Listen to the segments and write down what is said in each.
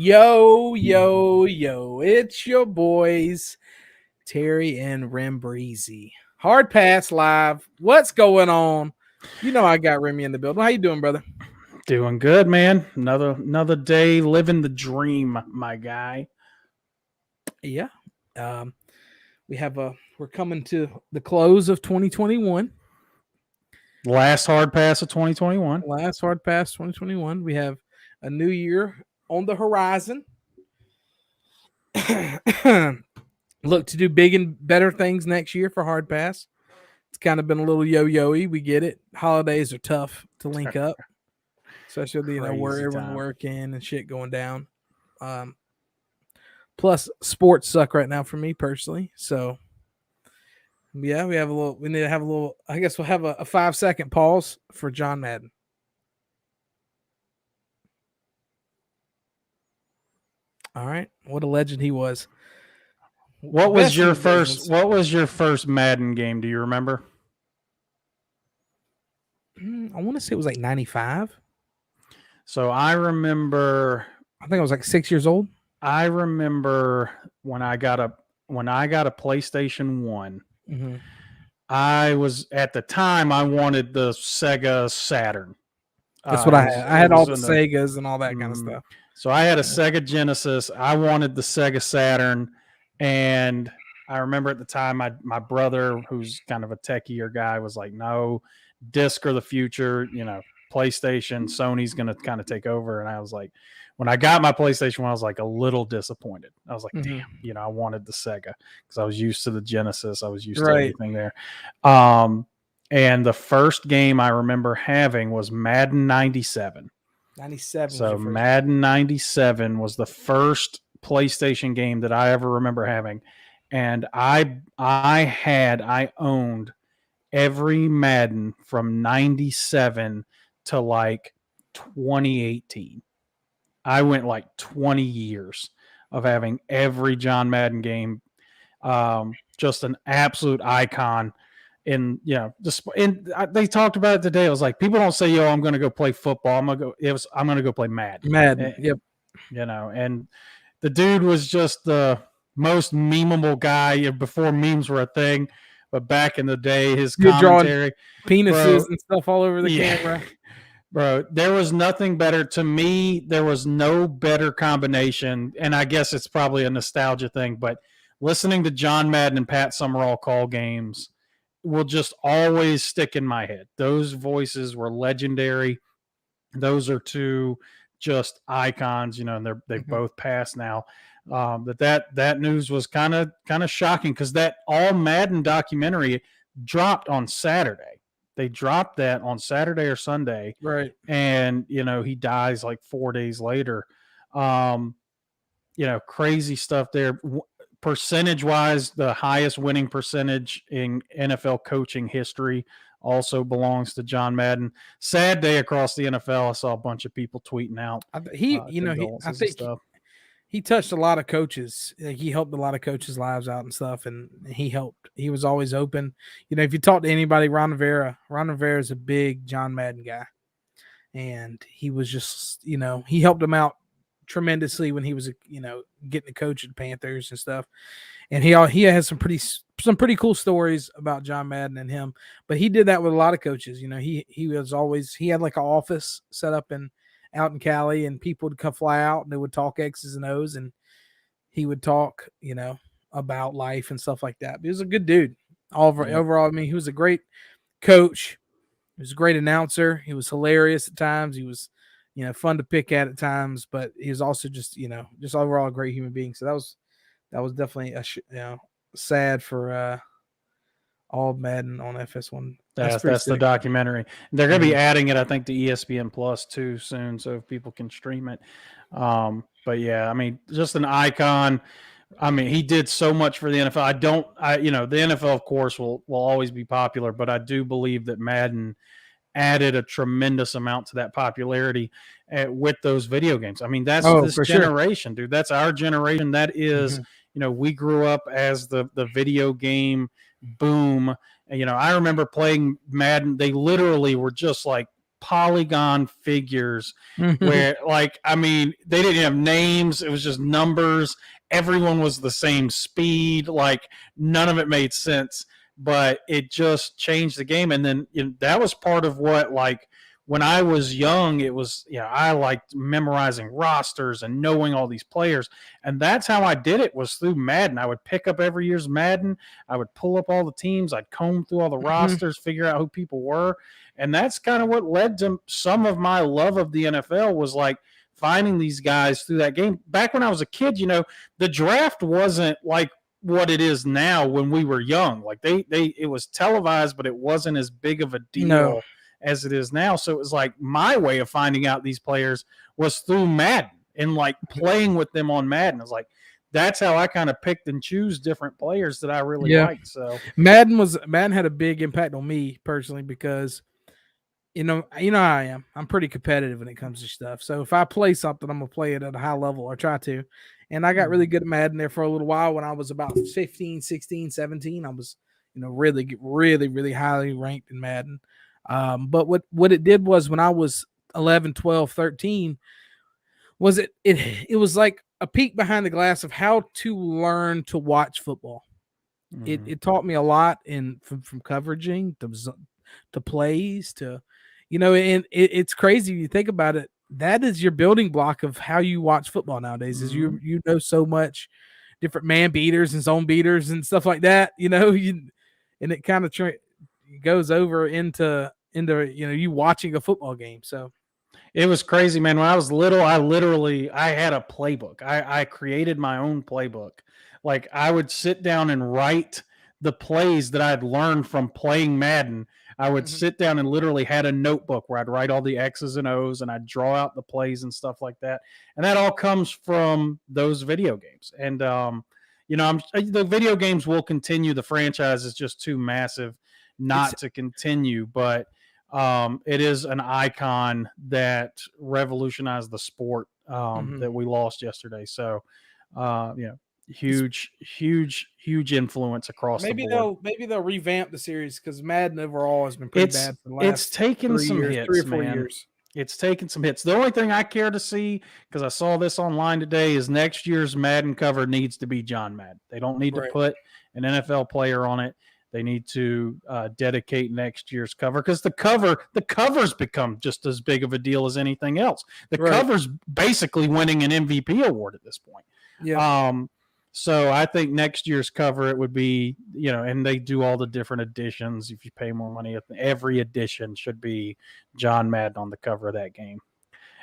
Yo, yo, yo. It's your boys, Terry and Rembreezy. Hard Pass Live. What's going on? You know I got Remy in the building. How you doing, brother? Doing good, man. Another day living the dream, my guy. Yeah. We're coming to the close of 2021. Last hard pass of 2021. Last Hard Pass 2021. We have a new year on the horizon. Look to do big and better things next year for Hard Pass. It's kind of been a little yo-yo-y. We get it. Holidays are tough to link up, especially where Crazy everyone's time. working and shit going down. Plus, sports suck right now for me personally. So, yeah, we need to have a little. I guess we'll have a 5-second pause for John Madden. All right, what a legend he was. What was Best in your the first? business. What was your first Madden game? Do you remember? I want to say it was like 95. So I remember. I think I was like 6 years old. I remember when I got a PlayStation 1. Mm-hmm. I was at the time I wanted the Sega Saturn. That's what I had. I had all the Segas and all that kind of stuff. So I had a Sega Genesis. I wanted the Sega Saturn, and I remember at the time my brother, who's kind of a techier guy, was like, "No, disc or the future. PlayStation, Sony's going to kind of take over." And I was like, when I got my PlayStation 1, I was like a little disappointed. I was like, damn, I wanted the Sega because I was used to the Genesis. I was used to everything there. And the first game I remember having was Madden 97. 97. So Madden 97 was the first PlayStation game that I ever remember having. And I owned every Madden from 97 to like 2018. I went like 20 years of having every John Madden game. Just an absolute icon. And they talked about it today. I was like, people don't say, "Yo, I'm going to go play football." I'm going to go play Madden. Yep. And the dude was just the most memeable guy before memes were a thing. But back in the day, his commentary, penises and stuff all over the camera. Bro, there was nothing better to me. There was no better combination. And I guess it's probably a nostalgia thing, but listening to John Madden and Pat Summerall call games will just always stick in my head. Those voices were legendary. Those are two just icons, and they've both passed now. That news was kind of shocking because that All Madden documentary dropped on Saturday. They dropped that on Saturday or Sunday. Right. And, he dies like 4 days later. Crazy stuff there. Percentage-wise, the highest winning percentage in NFL coaching history also belongs to John Madden. Sad day across the NFL. I saw a bunch of people tweeting out. I think he touched a lot of coaches. He helped a lot of coaches' lives out and stuff, and he was always open. If you talk to anybody, Ron Rivera is a big John Madden guy, and he was just, he helped him out tremendously when he was, getting to coach at the Panthers and stuff. And he has some pretty cool stories about John Madden and him. But he did that with a lot of coaches. He had like an office set up out in Cali, and people would come fly out and they would talk X's and O's, and he would talk, about life and stuff like that. But he was a good dude. Overall, I mean, he was a great coach. He was a great announcer. He was hilarious at times. He was, fun to pick at times, but he was also just, just overall a great human being. So that was definitely sad for All Madden on FS1. That's the documentary. They're going to be adding it, I think, to ESPN Plus too soon, so if people can stream it. But yeah, I mean, just an icon. I mean, he did so much for the NFL. The NFL, of course, will always be popular, but I do believe that Madden added a tremendous amount to that popularity with those video games. I mean, that's this generation, dude. That's our generation. That is, we grew up as the video game boom. And, I remember playing Madden. They literally were just like polygon figures where, like, I mean, they didn't have names. It was just numbers. Everyone was the same speed. Like, none of it made sense, but it just changed the game. And then that was part of what, like, when I was young, it was, I liked memorizing rosters and knowing all these players. And that's how I did it, was through Madden. I would pick up every year's Madden. I would pull up all the teams. I'd comb through all the rosters, figure out who people were. And that's kind of what led to some of my love of the NFL, was like finding these guys through that game. Back when I was a kid, the draft wasn't like what it is now when we were young. Like it was televised, but it wasn't as big of a deal as it is now. So it was like my way of finding out these players was through Madden and like playing with them on Madden. I was like, that's how I kind of picked and choose different players that I really liked. So Madden had a big impact on me personally, because you know how I am. I'm pretty competitive when it comes to stuff. So if I play something, I'm gonna play it at a high level, or try to. And I got really good at Madden there for a little while. When I was about 15, 16, 17, I was, really, really, really highly ranked in Madden. But what it did was, when I was 11, 12, 13, was it was like a peek behind the glass of how to learn to watch football. It taught me a lot from coveraging to plays to, and it's crazy when you think about it. That is your building block of how you watch football nowadays. Is you know so much different man beaters and zone beaters and stuff like that. And it kind of goes over into you watching a football game. So it was crazy, man. When I was little, I had a playbook. I created my own playbook. Like, I would sit down and write the plays that I'd learned from playing Madden. I would sit down and literally had a notebook where I'd write all the X's and O's, and I'd draw out the plays and stuff like that. And that all comes from those video games. And, the video games will continue. The franchise is just too massive not to continue, but it is an icon that revolutionized the sport that we lost yesterday. So, huge influence across the board. Maybe they'll revamp the series, because Madden overall has been pretty bad for the last it's taken some hits, 3 or 4 years. It's taken some hits. The only thing I care to see, because I saw this online today, is next year's Madden cover needs to be John Madden. They don't need to put an NFL player on it. They need to dedicate next year's cover, because the cover's become just as big of a deal as anything else. The cover's basically winning an MVP award at this point. Yeah. So I think next year's cover, it would be, and they do all the different editions. If you pay more money, every edition should be John Madden on the cover of that game.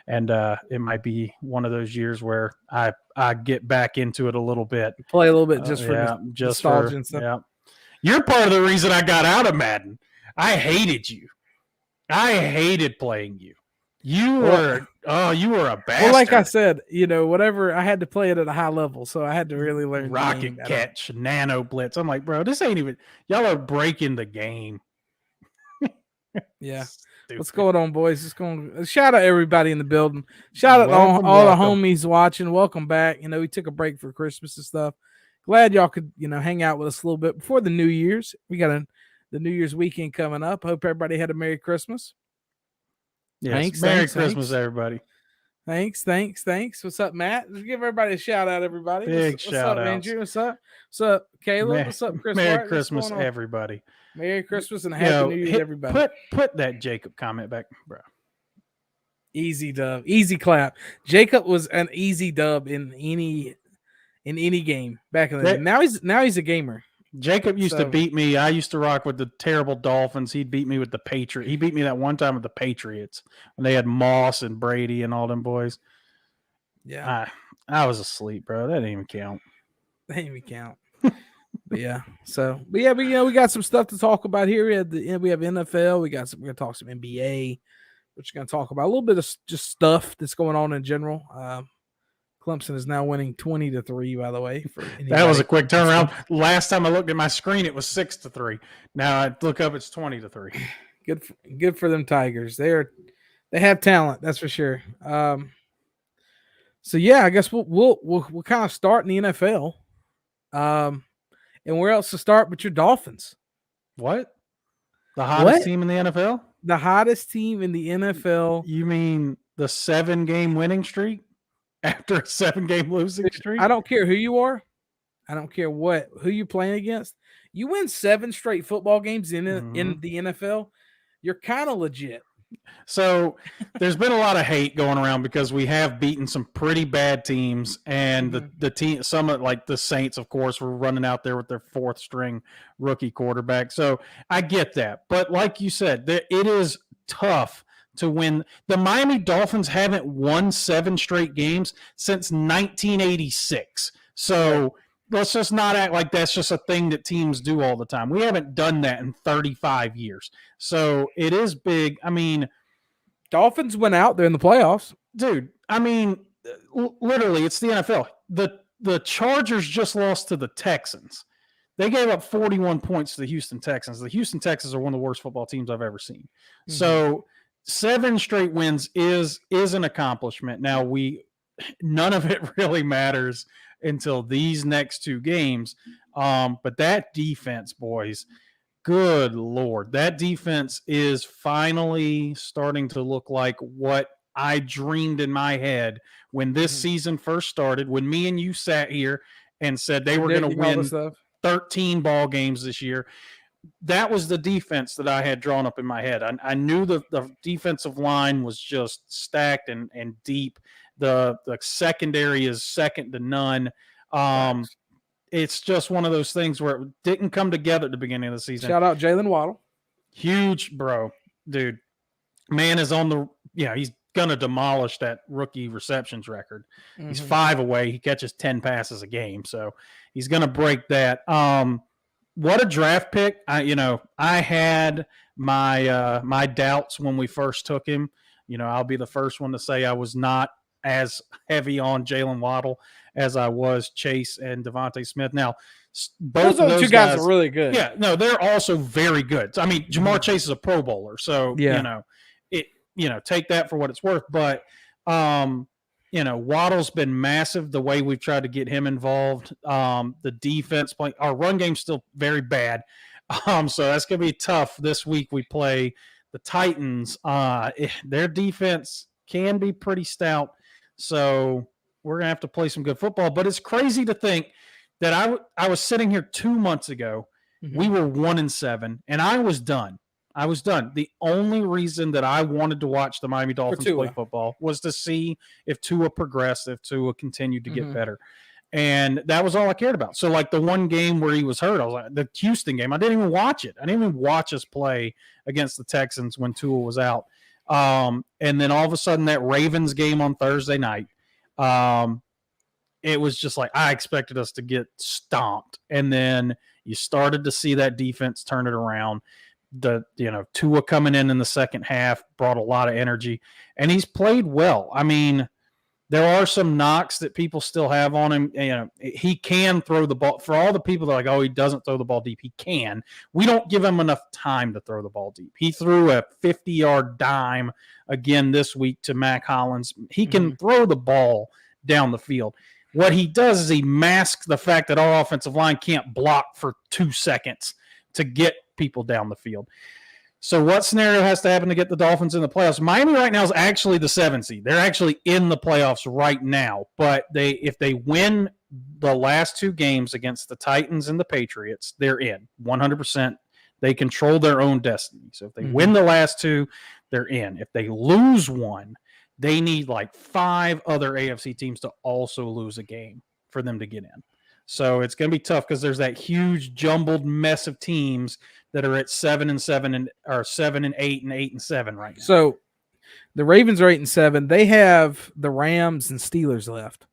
And it might be one of those years where I get back into it a little bit. Play a little bit just for nostalgia and stuff. Yeah. You're part of the reason I got out of Madden. I hated you. I hated playing you. You were a bastard. Well, like I said, whatever, I had to play it at a high level, so I had to really learn Rocket Catch, Nano Blitz. I'm like, bro, this ain't even, y'all are breaking the game. Yeah. Stupid. What's going on, boys? Shout out everybody in the building. Shout out all the homies watching. Welcome back. We took a break for Christmas and stuff. Glad y'all could, hang out with us a little bit before the New Year's. We got the New Year's weekend coming up. Hope everybody had a Merry Christmas. Yes. Merry Christmas, everybody. Thanks. What's up, Matt? Let's give everybody a shout out, everybody. What's up, Andrew? What's up? What's up, Caleb? What's up, Chris? Merry Christmas, everybody. Merry Christmas and Happy New Year, everybody. Put that Jacob comment back, bro. Easy dub. Easy clap. Jacob was an easy dub in any game back in the day. Now he's a gamer. Jacob used to beat me. I used to rock with the terrible Dolphins. He'd beat me with the Patriots. He beat me that one time with the Patriots when they had Moss and Brady and all them boys. Yeah. I was asleep, bro. That didn't even count. But yeah. We got some stuff to talk about here. We have NFL. We're gonna talk some NBA. We're just gonna talk about a little bit of just stuff that's going on in general. Clemson is now winning 20-3, by the way. That was a quick turnaround. Last time I looked at my screen, it was 6-3. Now I look up, it's 20-3. Good for them Tigers. They have talent, that's for sure. So yeah, I guess we'll kind of start in the NFL. And where else to start but your Dolphins? What? The hottest team in the NFL? the hottest team in the NFL. You mean the 7-game winning streak after a 7-game losing streak? I don't care who you are. I don't care who you playing against. You win 7 straight football games in the NFL, you're kind of legit. So there's been a lot of hate going around because we have beaten some pretty bad teams, and the team, some of like the Saints, of course, were running out there with their 4th string rookie quarterback. So I get that, but like you said, it is tough to win. The Miami Dolphins haven't won 7 straight games since 1986. So let's just not act like that's just a thing that teams do all the time. We haven't done that in 35 years. So it is big. I mean, Dolphins went out there in the playoffs. Dude, I mean, literally, it's the NFL. The Chargers just lost to the Texans. They gave up 41 points to the Houston Texans. The Houston Texans are one of the worst football teams I've ever seen. Mm-hmm. So 7 straight wins is an accomplishment. Now, none of it really matters until these next 2 games. But that defense, boys, good Lord, that defense is finally starting to look like what I dreamed in my head when this season first started, when me and you sat here and said they were going to win 13 ball games this year. That was the defense that I had drawn up in my head. I knew the defensive line was just stacked and deep. The secondary is second to none. It's just one of those things where it didn't come together at the beginning of the season. Shout out Jalen Waddle. Huge, bro. Dude, man is on he's going to demolish that rookie receptions record. Mm-hmm. He's 5 away. He catches 10 passes a game. So he's going to break that. What a draft pick. I had my doubts when we first took him. I'll be the first one to say I was not as heavy on Jalen Waddle as I was Chase and Devontae Smith. Now, both of those 2 guys are really good. Yeah, no, they're also very good. I mean, Jamar Chase is a Pro Bowler, so take that for what it's worth. But Waddle's been massive the way we've tried to get him involved. The defense play, our run game's still very bad. So that's gonna be tough this week. We play the Titans. Their defense can be pretty stout. So we're going to have to play some good football. But it's crazy to think that I was sitting here 2 months ago. Mm-hmm. We were 1-7, and I was done. The only reason that I wanted to watch the Miami Dolphins play football was to see if Tua progressed, if Tua continued to get better. And that was all I cared about. So, like the one game where he was hurt, I was like, the Houston game, I didn't even watch it. I didn't even watch us play against the Texans when Tua was out. And then all of a sudden that Ravens game on Thursday night, it was just like I expected us to get stomped. And then you started to see that defense turn it around. Tua coming in the second half brought a lot of energy, and he's played well. I mean, there are some knocks that people still have on him. He can throw the ball. For all the people that are like, oh, he doesn't throw the ball deep, he can. We don't give him enough time to throw the ball deep. He threw a 50-yard dime again this week to Mac Hollins. He can throw the ball down the field. What he does is he masks the fact that our offensive line can't block for 2 seconds to get people down the field. So what scenario has to happen to get the Dolphins in the playoffs? Miami right now is actually the 7th seed. They're actually in the playoffs right now. But if they win the last 2 games against the Titans and the Patriots, they're in 100%. They control their own destiny. So if they win the last 2, they're in. If they lose one, they need like 5 other AFC teams to also lose a game for them to get in. So it's going to be tough because there's that huge jumbled mess of teams that are at 7-7 or 7-8 and 8-7 right now. So the Ravens are 8-7. They have the Rams and Steelers left.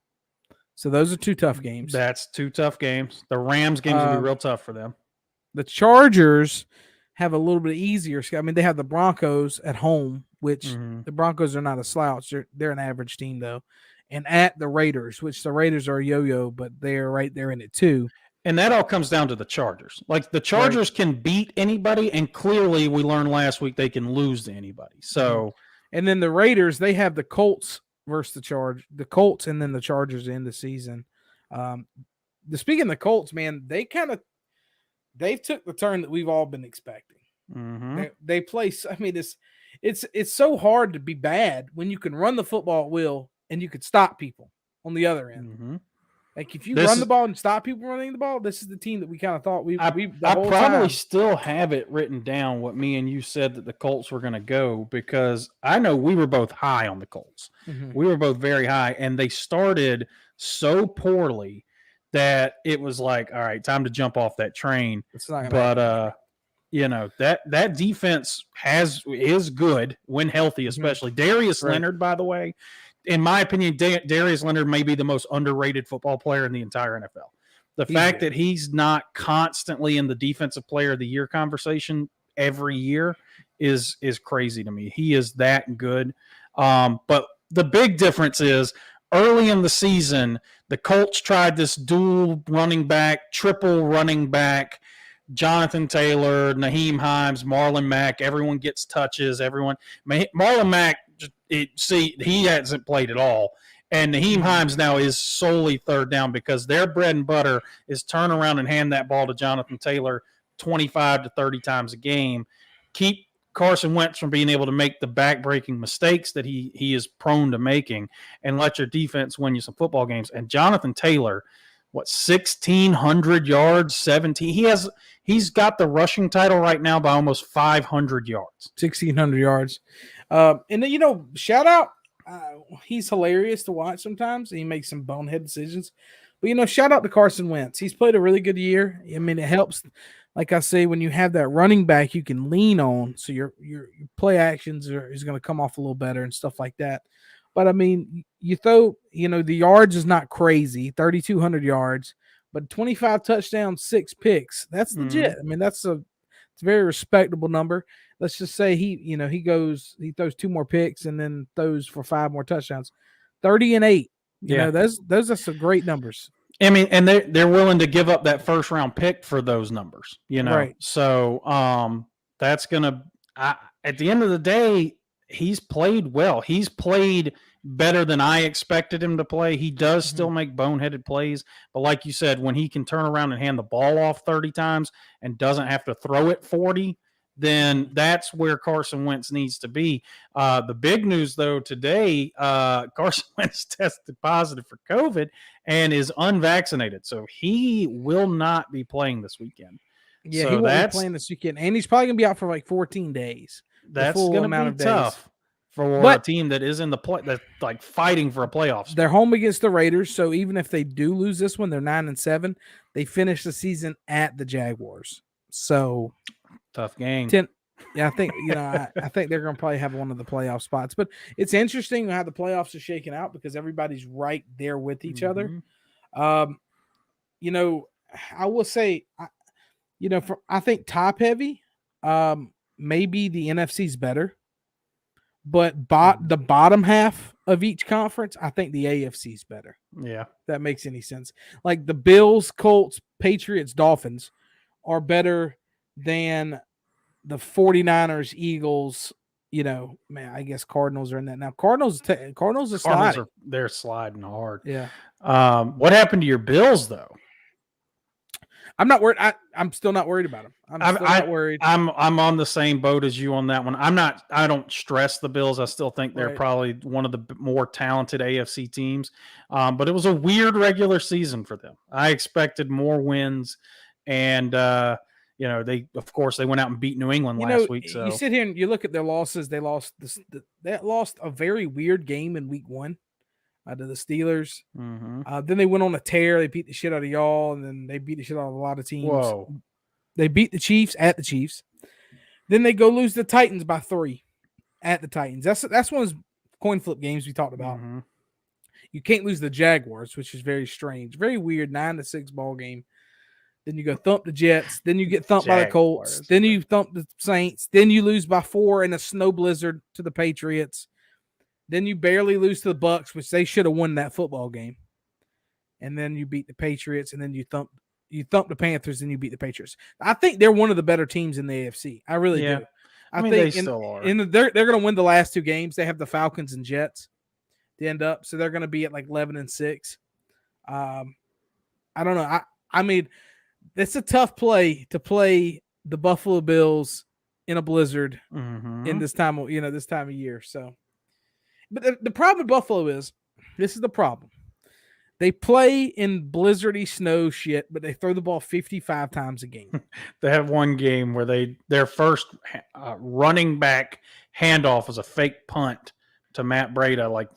So those are 2 tough games. That's 2 tough games. The Rams games will be real tough for them. The Chargers have a little bit easier. I mean, they have the Broncos at home, which the Broncos are not a slouch. They're an average team, though. And at the Raiders, which the Raiders are a yo-yo, but they're right there in it too. And that all comes down to the Chargers. Like the Chargers can beat anybody, and clearly we learned last week they can lose to anybody. So, and then the Raiders, they have the Colts versus the Colts, and then the Chargers in the season. Speaking of the Colts, man, they've took the turn that we've all been expecting. Mm-hmm. They play. I mean, it's so hard to be bad when you can run the football at will and you could stop people on the other end. Mm-hmm. Like if you run the ball and stop people running the ball, this is the team that we kind of thought I probably still have it written down what me and you said that the Colts were going to go, because I know we were both high on the Colts. Mm-hmm. We were both very high, and they started so poorly that it was like, all right, time to jump off that train. But that defense is good when healthy, especially Darius Leonard, by the way. In my opinion, Darius Leonard may be the most underrated football player in the entire NFL. The fact that he's not constantly in the defensive player of the year conversation every year is crazy to me. He is that good. But the big difference is early in the season, the Colts tried this dual running back, triple running back, Jonathan Taylor, Nyheim Hines, Marlon Mack. Everyone gets touches. Marlon Mack, he hasn't played at all. And Nyheim Hines now is solely third down because their bread and butter is turn around and hand that ball to Jonathan Taylor 25 to 30 times a game. Keep Carson Wentz from being able to make the back-breaking mistakes that he is prone to making, and let your defense win you some football games. And Jonathan Taylor, 1,600 yards, 17. He's got the rushing title right now by almost 500 yards. 1,600 yards. And shout out. He's hilarious to watch sometimes. He makes some bonehead decisions. But, shout out to Carson Wentz. He's played a really good year. I mean, it helps, like I say, when you have that running back you can lean on, so your play actions is going to come off a little better and stuff like that. But, I mean, you throw, the yards is not crazy, 3,200 yards, but 25 touchdowns, 6 picks. That's legit. I mean, it's a very respectable number. Let's just say he throws 2 more picks and then throws for 5 more touchdowns. 30 and 8. Those are some great numbers. I mean, and they're willing to give up that first round pick for those numbers, Right. So that's gonna at the end of the day, he's played well. He's played better than I expected him to play. He does still make boneheaded plays, but like you said, when he can turn around and hand the ball off 30 times and doesn't have to throw it 40, then that's where Carson Wentz needs to be. The big news, though, today, Carson Wentz tested positive for COVID and is unvaccinated. So he will not be playing this weekend. Yeah, so he won't be playing this weekend. And he's probably going to be out for like 14 days. That's going to be tough for a team that is in the play, that's like fighting for a playoff spot. They're home against the Raiders. So even if they do lose this one, they're 9-7. They finish the season at the Jaguars. So tough game. I think I think they're going to probably have one of the playoff spots. But it's interesting how the playoffs are shaking out because everybody's right there with each other. I will say, I think top heavy, maybe the NFC's better, but the bottom half of each conference, I think the AFC's better. Yeah, if that makes any sense. Like the Bills, Colts, Patriots, Dolphins are better than the 49ers, Eagles, I guess Cardinals are in that now. Cardinals are sliding. They're sliding hard. Yeah. What happened to your Bills though? I'm not worried. I'm still not worried about them. I'm still not worried. I'm on the same boat as you on that one. I don't stress the Bills. I still think they're probably one of the more talented AFC teams. But it was a weird regular season for them. I expected more wins, and they went out and beat New England last week. So you sit here and you look at their losses. They lost they lost a very weird game in week 1 to the Steelers. Then they went on a tear. They beat the shit out of y'all, and then they beat the shit out of a lot of teams. Whoa. They beat the Chiefs at the Chiefs. Then they go lose the Titans by 3 at the Titans. That's one of those coin flip games we talked about. You can't lose the Jaguars, which is very strange. Very weird 9-6 ball game. Then you go thump the Jets. Then you get thumped by the Colts. Then you thump the Saints. Then you lose by 4 in a snow blizzard to the Patriots. Then you barely lose to the Bucks, which they should have won that football game. And then you beat the Patriots, and then you thump the Panthers, and you beat the Patriots. I think they're one of the better teams in the AFC. I really do. I think they still are. They're going to win the last 2 games. They have the Falcons and Jets to end up, so they're going to be at like 11-6. I don't know. I mean, it's a tough play to play the Buffalo Bills in a blizzard in this time of year. So, but the problem with Buffalo is this is the problem. They play in blizzardy snow shit, but they throw the ball 55 times a game. They have one game where their first running back handoff was a fake punt to Matt Breida, like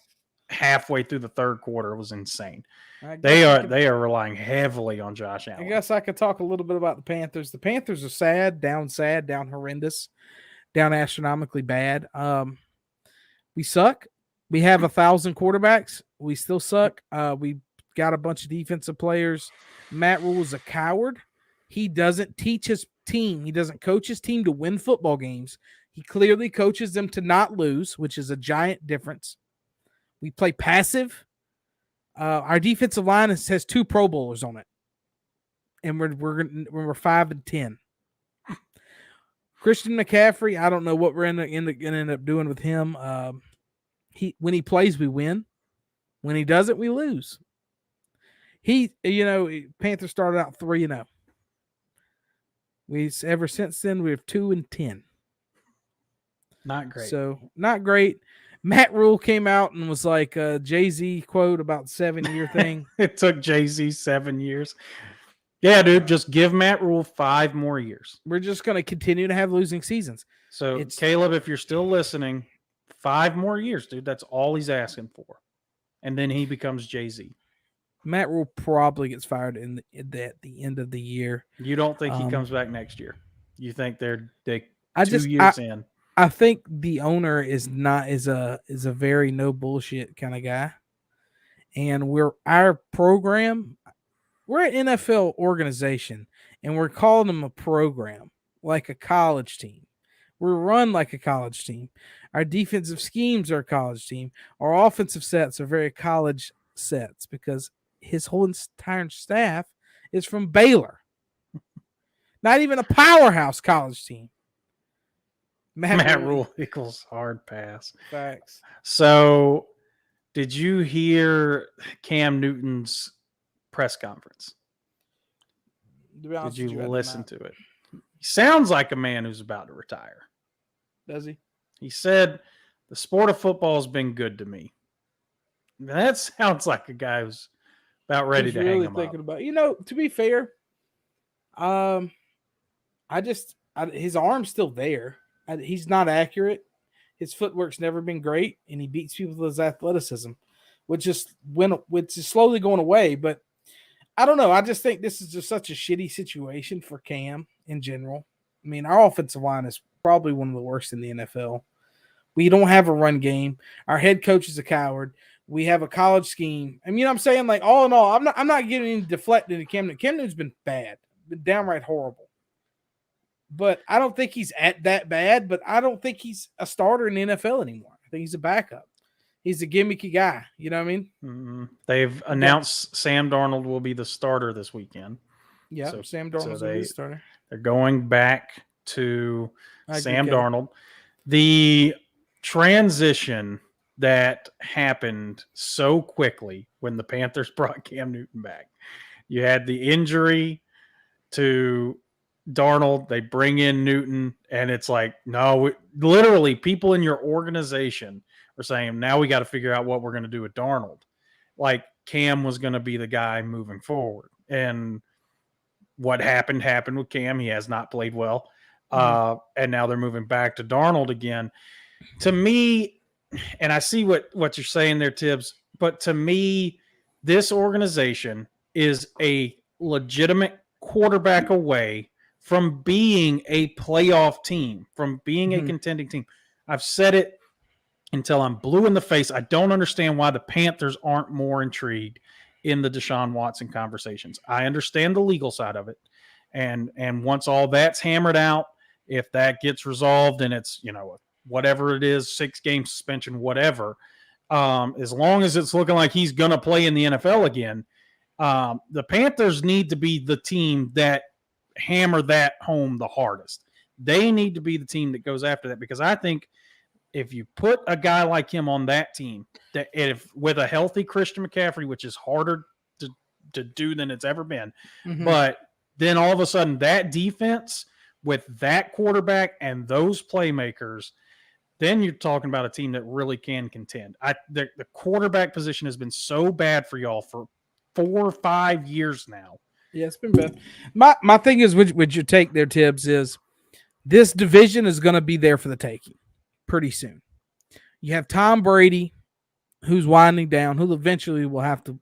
halfway through the third quarter. It was insane. They are relying heavily on Josh Allen. I guess I could talk a little bit about the Panthers. The Panthers are sad, down horrendous, down astronomically bad. We suck. We have 1,000 quarterbacks. We still suck. We got a bunch of defensive players. Matt Rule is a coward. He doesn't teach his team. He doesn't coach his team to win football games. He clearly coaches them to not lose, which is a giant difference. We play passive. Our defensive line has 2 Pro Bowlers on it, and we're 5-10. Christian McCaffrey, I don't know what we're going to end up doing with him. When he plays, we win. When he doesn't, we lose. Panthers started out 3-0. Ever since then, we have 2-10. Not great. So not great. Matt Rule came out and was like a Jay-Z quote about 7-year thing. It took Jay-Z 7 years. Yeah, dude, just give Matt Rule 5 more years. We're just going to continue to have losing seasons. So, Caleb, if you're still listening, 5 more years, dude. That's all he's asking for. And then he becomes Jay-Z. Matt Rule probably gets fired at the end of the year. You don't think he comes back next year? You think they're 2 years in? I think the owner is a very no bullshit kind of guy, and our program. We're an NFL organization, and we're calling them a program, like a college team. We're run like a college team. Our defensive schemes are a college team. Our offensive sets are very college sets because his whole entire staff is from Baylor. Not even a powerhouse college team. Matt Rule equals hard pass. Facts. So, did you hear Cam Newton's press conference? Did you listen to it? He sounds like a man who's about to retire. Does he? He said, "The sport of football has been good to me." That sounds like a guy who's about ready to hang him up. To be fair, his arm's still there. He's not accurate. His footwork's never been great, and he beats people with his athleticism, which is slowly going away. But I don't know. I just think this is just such a shitty situation for Cam in general. I mean, our offensive line is probably one of the worst in the NFL. We don't have a run game. Our head coach is a coward. We have a college scheme. I mean, I'm saying, like, all in all, I'm not getting any deflecting to Cam Newton. Cam Newton's been bad, been downright horrible. But I don't think he's that bad, but I don't think he's a starter in the NFL anymore. I think he's a backup. He's a gimmicky guy. You know what I mean? Mm-hmm. They've announced Sam Darnold will be the starter this weekend. Yeah, so, Sam Darnold's the starter. They're going back to Sam Darnold. The transition that happened so quickly when the Panthers brought Cam Newton back. You had the injury to Darnold, they bring in Newton, and it's like, no, literally people in your organization are saying, now we got to figure out what we're going to do with Darnold. Like Cam was going to be the guy moving forward. And what happened with Cam. He has not played well. And now they're moving back to Darnold again. To me, and I see what you're saying there, Tibbs, but to me, this organization is a legitimate quarterback away from being a playoff team, from being a contending team. I've said it until I'm blue in the face. I don't understand why the Panthers aren't more intrigued in the Deshaun Watson conversations. I understand the legal side of it. And once all that's hammered out, if that gets resolved and it's, whatever it is, 6-game suspension, whatever, as long as it's looking like he's going to play in the NFL again, the Panthers need to be the team that hammer that home the hardest. They need to be the team that goes after that, because I think if you put a guy like him on that team, that if with a healthy Christian McCaffrey, which is harder to do than it's ever been, but then all of a sudden that defense with that quarterback and those playmakers, then you're talking about a team that really can contend. The quarterback position has been so bad for y'all for 4 or 5 years now. Yeah, it's been bad. My thing is, with your take there, Tibbs, is this division is going to be there for the taking pretty soon. You have Tom Brady, who's winding down, who eventually will have to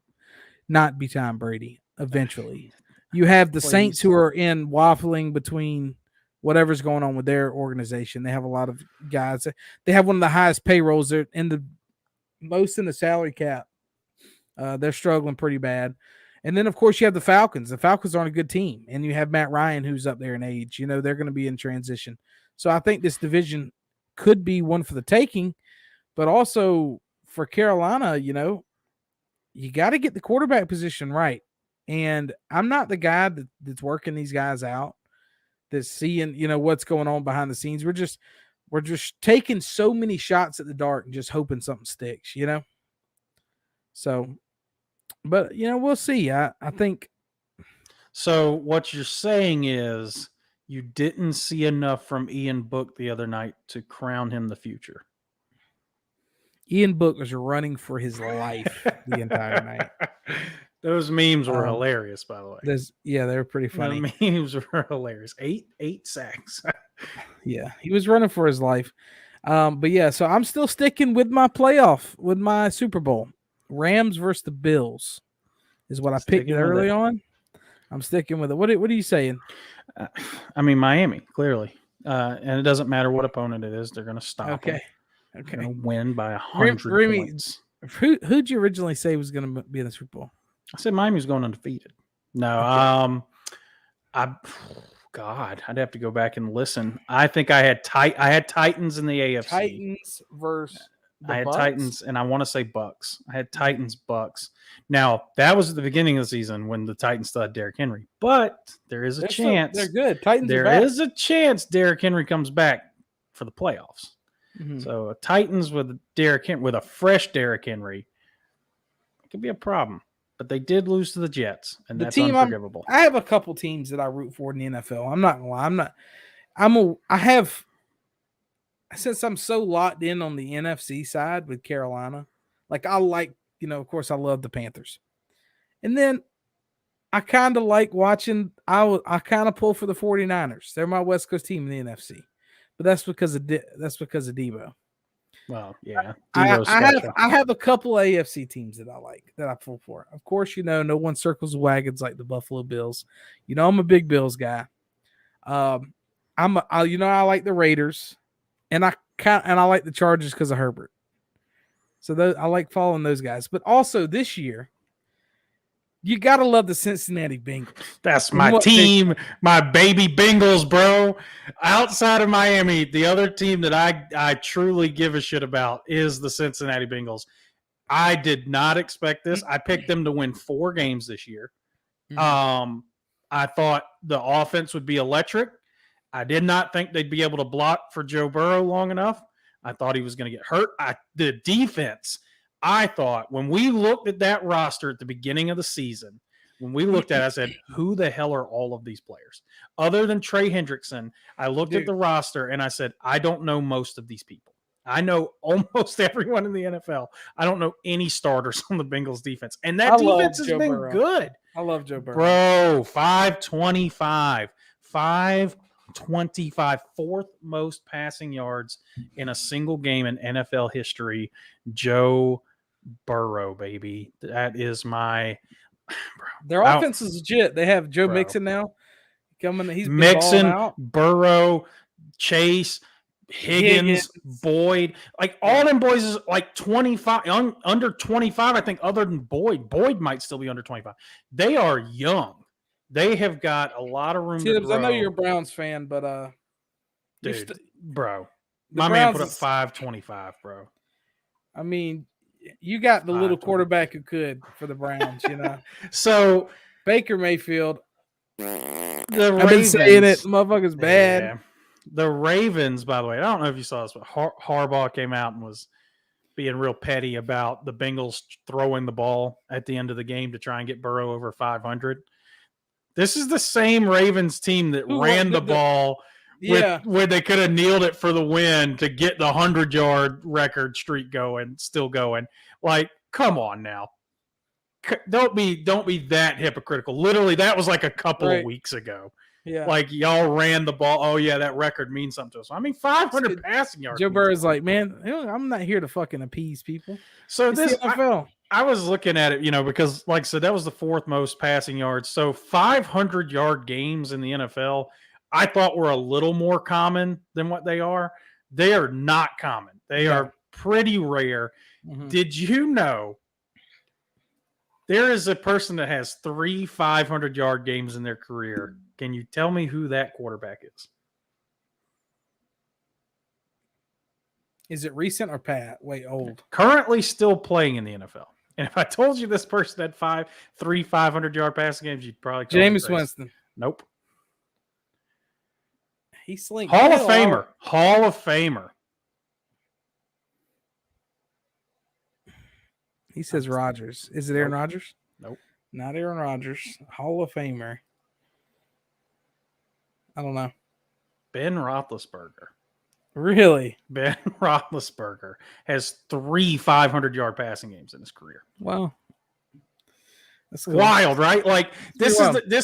not be Tom Brady. Eventually, you have the Saints, who are in waffling between whatever's going on with their organization. They have a lot of guys. They have one of the highest payrolls. They're in the most in the salary cap. They're struggling pretty bad. And then, of course, you have the Falcons. The Falcons aren't a good team. And you have Matt Ryan, who's up there in age. You know, they're going to be in transition. So I think this division could be one for the taking. But also for Carolina, you know, you got to get the quarterback position right. And I'm not the guy that's working these guys out, that's seeing, you know, what's going on behind the scenes. We're just taking so many shots at the dark and just hoping something sticks, you know? So, but, you know, we'll see. I think. So what you're saying is you didn't see enough from Ian Book the other night to crown him the future. Ian Book was running for his life the entire night. Those memes were hilarious, by the way. Yeah, they were pretty funny. The memes were hilarious. Eight sacks. Yeah, he was running for his life. But yeah, so I'm still sticking with my playoff, with my Super Bowl. Rams versus the Bills is what I picked early on. I'm sticking with it. What are you saying? I mean, Miami, clearly. And it doesn't matter what opponent it is. They're going to stop them. Okay. They're going to win by 100 points. Who'd you originally say was going to be in the Super Bowl? I said Miami's going undefeated. No, okay. I'd have to go back and listen. I think I had Titans in the AFC. Titans versus I had Bucks? Titans, and I want to say Bucks. I had Titans, Bucks. Now, that was at the beginning of the season when the Titans still had Derrick Henry. But there is a chance. They're good. Titans there are back. is a chance Derrick Henry comes back for the playoffs. Mm-hmm. So Titans with a fresh Derrick Henry, it could be a problem. But they did lose to the Jets, and that's unforgivable. I have a couple teams that I root for in the NFL. I'm not gonna lie. Since I'm so locked in on the NFC side with Carolina, like of course I love the Panthers. And then I kind of like watching, I kind of pull for the 49ers. They're my West Coast team in the NFC. But that's because of Debo. Well, yeah. I have a couple AFC teams that I like, that I pull for. Of course, no one circles wagons like the Buffalo Bills. I'm a big Bills guy. I like the Raiders, and I like the Chargers because of Herbert. So I like following those guys. But also this year, you gotta love the Cincinnati Bengals. That's my team, my baby Bengals, bro. Outside of Miami, the other team that I truly give a shit about is the Cincinnati Bengals. I did not expect this. I picked them to win 4 games this year. Mm-hmm. I thought the offense would be electric. I did not think they'd be able to block for Joe Burrow long enough. I thought he was going to get hurt. The defense. I thought when we looked at that roster at the beginning of the season, I said, who the hell are all of these players? Other than Trey Hendrickson, I looked at the roster and I said, I don't know most of these people. I know almost everyone in the NFL. I don't know any starters on the Bengals defense. And that defense has been good. I love Joe Burrow. Bro, 525. 525. 4th most passing yards in a single game in NFL history. Joe Burrow, baby. That is my bro. Their offense is legit. They have Joe Mixon now coming. He's Mixon, out. Burrow, Chase, Higgins, Boyd. Like all them boys is like 25, under 25. I think other than Boyd. Boyd might still be under 25. They are young. They have got a lot of room to grow. I know you're a Browns fan, but dude, bro, my man put up 525, bro. I mean, you got the little quarterback who could for the Browns, So Baker Mayfield. I've been saying it, motherfucker's bad. Yeah. The Ravens, by the way, I don't know if you saw this, but Harbaugh came out and was being real petty about the Bengals throwing the ball at the end of the game to try and get Burrow over 500. This is the same Ravens team that ran the ball where they could have kneeled it for the win to get the 100-yard record streak still going. Like, come on now. Don't be that hypocritical. Literally, that was like a couple of weeks ago. Yeah. Like, y'all ran the ball. Oh, yeah, that record means something to us. I mean, 500 passing yards. Joe Burrow's like, man, I'm not here to fucking appease people. So this NFL. I was looking at it, because like I said, that was the 4th most passing yards. So 500-yard games in the NFL, I thought were a little more common than what they are. They are not common. They are pretty rare. Mm-hmm. Did you know there is a person that has 3 500-yard games in their career? Can you tell me who that quarterback is? Is it recent or old? Currently still playing in the NFL. And if I told you this person had 3 500-yard passing games, you'd probably call Jameis Winston. Nope. He's slick. Hall of Famer. Hall of Famer. He says Rodgers. Is it Aaron Rodgers? Nope. Not Aaron Rodgers. Hall of Famer. I don't know. Ben Roethlisberger. Really? Ben Roethlisberger has 3 500-yard passing games in his career. Wow. That's wild, right? Like, this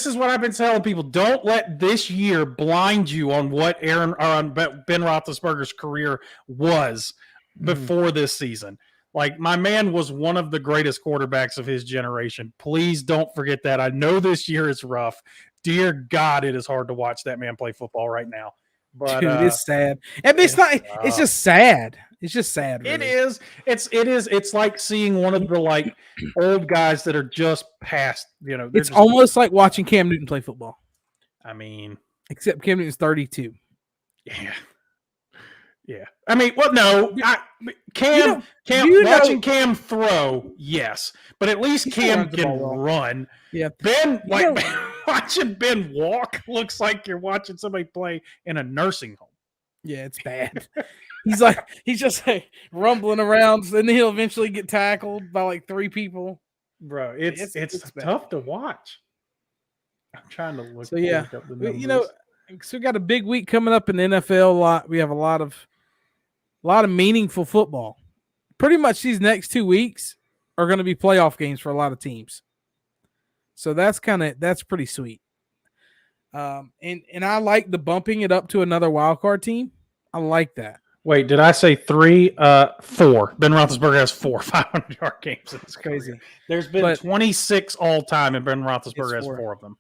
is what I've been telling people. Don't let this year blind you on what Ben Roethlisberger's career was before this season. Like, my man was one of the greatest quarterbacks of his generation. Please don't forget that. I know this year is rough. Dear God, it is hard to watch that man play football right now. But, dude, it's sad. And it's not. It's just sad. It's just sad. Really. It is. It's like seeing one of the old guys that are just past. It's almost like watching Cam Newton play football. I mean, except Cam Newton's 32. Yeah. I mean, well, no. Cam watching Cam throw, yes, but at least Cam can run. Yeah. Ben, watching Ben walk looks like you're watching somebody play in a nursing home. Yeah, it's bad. he's just rumbling around, and then he'll eventually get tackled by 3 people. Bro, it's tough to watch. I'm trying to look. So yeah, up the numbers. So we got a big week coming up in the NFL. We have a lot of meaningful football. Pretty much these next 2 weeks are going to be playoff games for a lot of teams. So that's pretty sweet. And I like the bumping it up to another wild card team. I like that. Wait, did I say 3? 4. Ben Roethlisberger has 4 500-yard games in his career. Crazy. There's been 26 all time, and Ben Roethlisberger has 4 of them.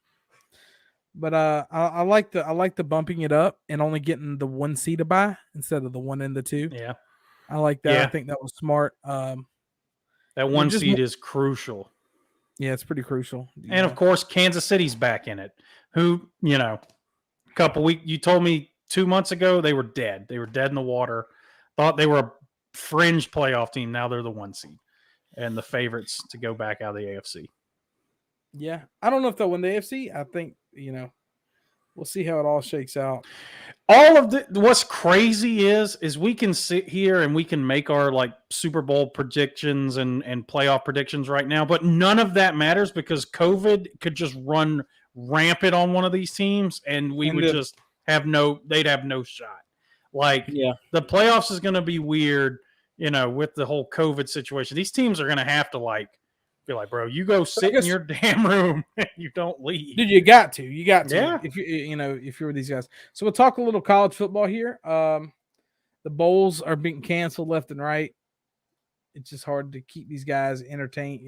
But I like the bumping it up and only getting the 1 seed to buy instead of the 1 and the 2. Yeah, I like that. Yeah. I think that was smart. That 1 seed is crucial. Yeah, it's pretty crucial. And of course, Kansas City's back in it. Who, a couple weeks, you told me 2 months ago they were dead. They were dead in the water. Thought they were a fringe playoff team. Now they're the 1 seed and the favorites to go back out of the AFC. Yeah, I don't know if they'll win the AFC. I think we'll see how it all shakes out. All of what's crazy is we can sit here and we can make our Super Bowl predictions and playoff predictions right now, but none of that matters because COVID could just run rampant on one of these teams and would just they'd have no shot. The playoffs is going to be weird, with the whole COVID situation. These teams are going to have to be like, bro, you go sit in your damn room and you don't leave. Dude, you got to. Yeah. If if you're these guys. So we'll talk a little college football here. The bowls are being canceled left and right. It's just hard to keep these guys entertained.